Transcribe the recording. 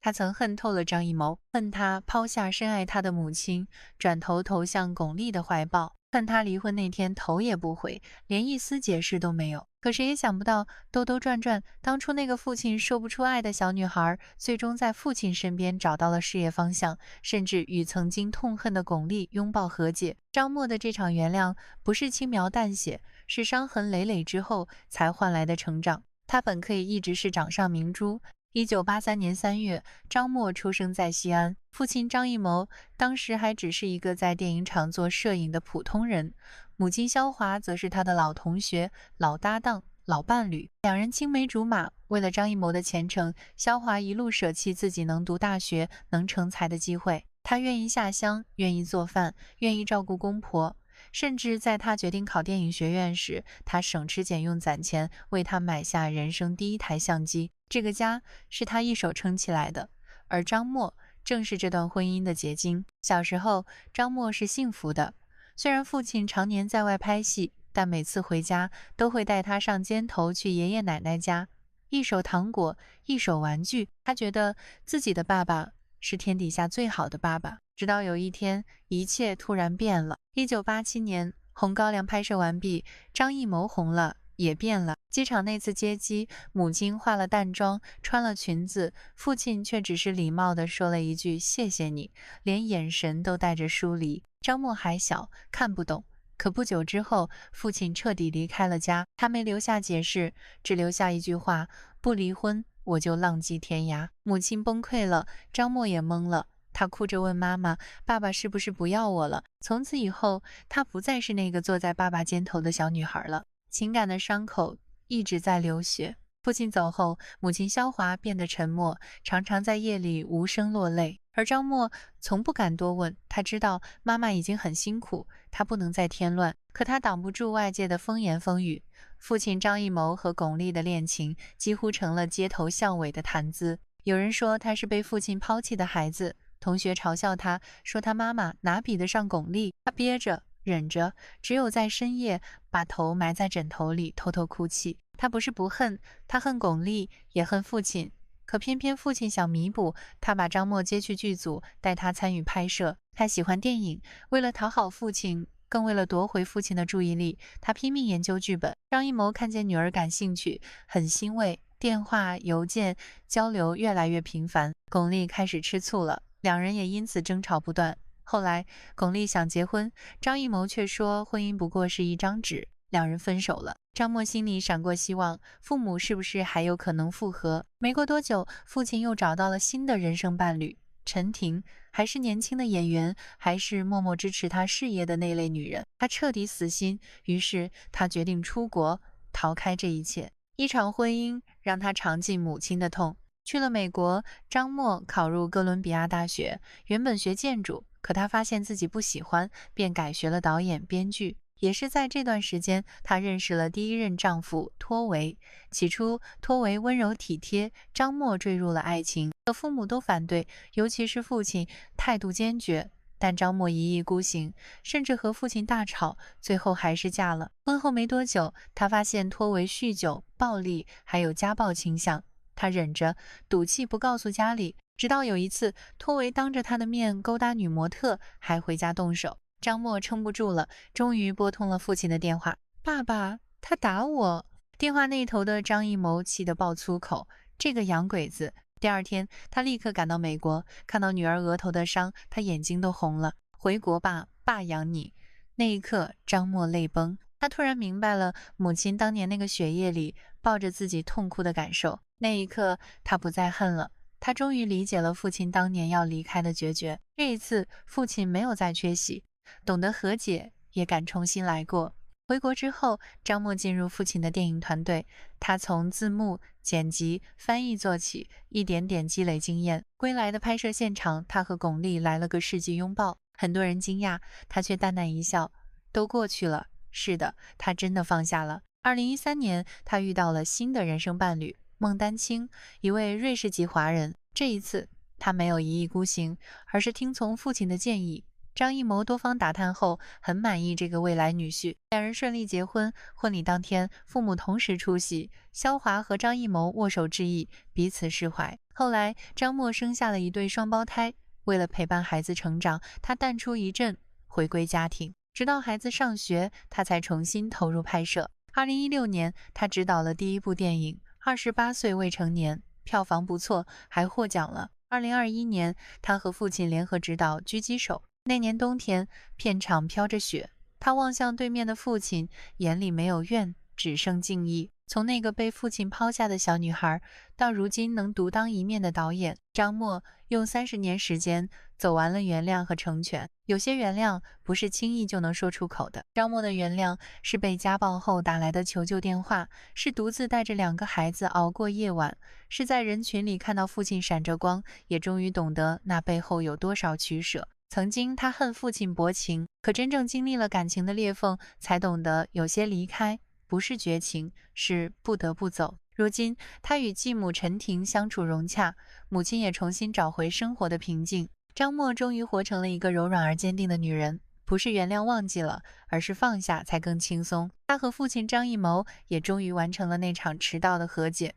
他曾恨透了张艺谋，恨他抛下深爱他的母亲，转头投向巩俐的怀抱，恨他离婚那天头也不回，连一丝解释都没有。可谁也想不到，兜兜转转，当初那个父亲说不出爱的小女孩，最终在父亲身边找到了事业方向，甚至与曾经痛恨的巩俐拥抱和解。张默的这场原谅，不是轻描淡写，是伤痕累累之后才换来的成长。他本可以一直是掌上明珠。1983年3月，张默出生在西安，父亲张艺谋当时还只是一个在电影厂做摄影的普通人，母亲肖华则是他的老同学、老搭档、老伴侣，两人青梅竹马。为了张艺谋的前程，肖华一路舍弃自己能读大学、能成才的机会，他愿意下乡，愿意做饭，愿意照顾公婆。甚至在他决定考电影学院时，他省吃俭用攒钱为他买下人生第一台相机。这个家是他一手撑起来的，而张默正是这段婚姻的结晶。小时候，张默是幸福的，虽然父亲常年在外拍戏，但每次回家都会带他上街头去爷爷奶奶家，一手糖果，一手玩具，他觉得自己的爸爸是天底下最好的爸爸。直到有一天，一切突然变了。1987年，红高粱拍摄完毕，张艺谋红了，也变了。机场那次接机，母亲化了淡妆，穿了裙子，父亲却只是礼貌地说了一句谢谢你，连眼神都带着疏离。张默还小，看不懂。可不久之后，父亲彻底离开了家，他没留下解释，只留下一句话：不离婚，我就浪迹天涯。母亲崩溃了，张默也懵了。他哭着问妈妈：爸爸是不是不要我了？从此以后，她不再是那个坐在爸爸肩头的小女孩了。情感的伤口一直在流血。父亲走后，母亲肖华变得沉默，常常在夜里无声落泪。而张默从不敢多问，他知道妈妈已经很辛苦，他不能再添乱。可他挡不住外界的风言风语。父亲张艺谋和巩俐的恋情几乎成了街头巷尾的谈资。有人说他是被父亲抛弃的孩子，同学嘲笑他，说他妈妈哪比得上巩俐。他憋着忍着，只有在深夜把头埋在枕头里偷偷哭泣。他不是不恨，他恨巩俐，也恨父亲。可偏偏父亲想弥补，他把张默接去剧组，带他参与拍摄。他喜欢电影，为了讨好父亲，更为了夺回父亲的注意力，他拼命研究剧本。张艺谋看见女儿感兴趣，很欣慰，电话、邮件交流越来越频繁。巩俐开始吃醋了，两人也因此争吵不断。后来，巩俐想结婚，张艺谋却说婚姻不过是一张纸，两人分手了。张默心里闪过希望，父母是不是还有可能复合？没过多久，父亲又找到了新的人生伴侣陈婷，还是年轻的演员，还是默默支持他事业的那类女人。他彻底死心，于是他决定出国，逃开这一切。一场婚姻让他尝尽母亲的痛。去了美国，张默考入哥伦比亚大学，原本学建筑，可他发现自己不喜欢，便改学了导演、编剧。也是在这段时间，她认识了第一任丈夫托维。起初，托维温柔体贴，张默坠入了爱情，可父母都反对，尤其是父亲态度坚决。但张默一意孤行，甚至和父亲大吵，最后还是嫁了。婚后没多久，她发现托维酗酒、暴力，还有家暴倾向。她忍着，赌气不告诉家里，直到有一次，托维当着她的面勾搭女模特，还回家动手。张默撑不住了，终于拨通了父亲的电话。爸爸，他打我。电话那头的张艺谋气得爆粗口，这个洋鬼子。第二天，他立刻赶到美国，看到女儿额头的伤，他眼睛都红了。回国吧，爸养你。那一刻，张默泪崩。他突然明白了母亲当年那个血液里抱着自己痛哭的感受。那一刻，他不再恨了。他终于理解了父亲当年要离开的决绝。这一次，父亲没有再缺席，懂得和解，也敢重新来过。回国之后，张默进入父亲的电影团队，他从字幕、剪辑、翻译做起，一点点积累经验。归来的拍摄现场，他和巩俐来了个世纪拥抱，很多人惊讶，他却淡淡一笑，都过去了。是的，他真的放下了。2013年，他遇到了新的人生伴侣孟丹青，一位瑞士籍华人。这一次，他没有一意孤行，而是听从父亲的建议，张艺谋多方打探后，很满意这个未来女婿，两人顺利结婚。婚礼当天，父母同时出席，肖华和张艺谋握手致意，彼此释怀。后来，张默生下了一对双胞胎，为了陪伴孩子成长，他淡出一阵，回归家庭。直到孩子上学，他才重新投入拍摄。2016年，他执导了第一部电影《28岁未成年》，票房不错，还获奖了。2021年，他和父亲联合执导《狙击手》。那年冬天，片场飘着雪，他望向对面的父亲，眼里没有怨，只剩敬意。从那个被父亲抛下的小女孩，到如今能独当一面的导演，张默用30年时间走完了原谅和成全。有些原谅不是轻易就能说出口的。张默的原谅是被家暴后打来的求救电话，是独自带着2个孩子熬过夜晚，是在人群里看到父亲闪着光，也终于懂得那背后有多少取舍。曾经他恨父亲薄情，可真正经历了感情的裂缝，才懂得有些离开不是绝情，是不得不走。如今他与继母陈婷相处融洽，母亲也重新找回生活的平静。张默终于活成了一个柔软而坚定的女人，不是原谅忘记了，而是放下才更轻松。他和父亲张艺谋也终于完成了那场迟到的和解。